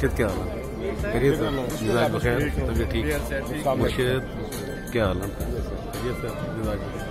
मुर्शिद क्या हाल है? खैरियत से? मिजाज बखैर, तबीयत ठीक? मुर्शिद क्या हाल है? खैरियत से? मिजाज बखैर?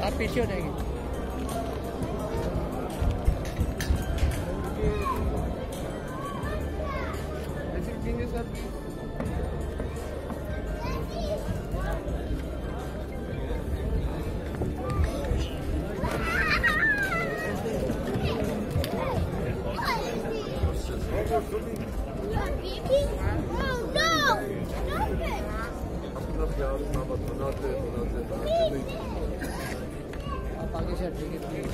आप पीछे हो जाएंगे। आप आगे से हटेंगे प्लीज।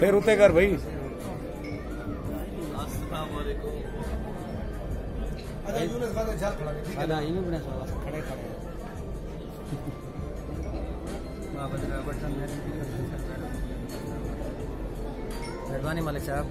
फिर उते कर भाई। मेहरबानी मालिक साहब।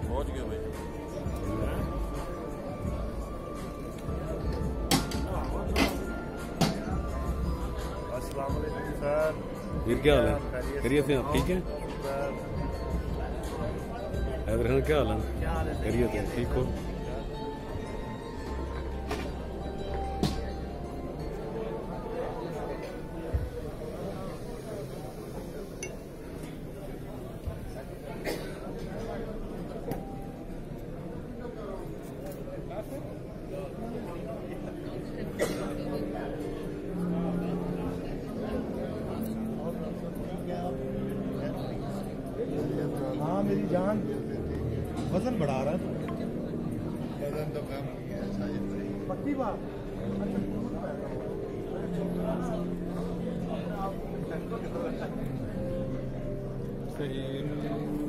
पहुंच गए भाई। अस्सलाम वालेकुम सर। फिर क्या हाल है? खैरियत से? आप ठीक है? हैदर क्या हाल है? खैरियत है? ठीक हो? हाँ मेरी जान, वजन बढ़ा रहा है। वजन तो कम हो गया साजिद भाई। पक्की बात। सही।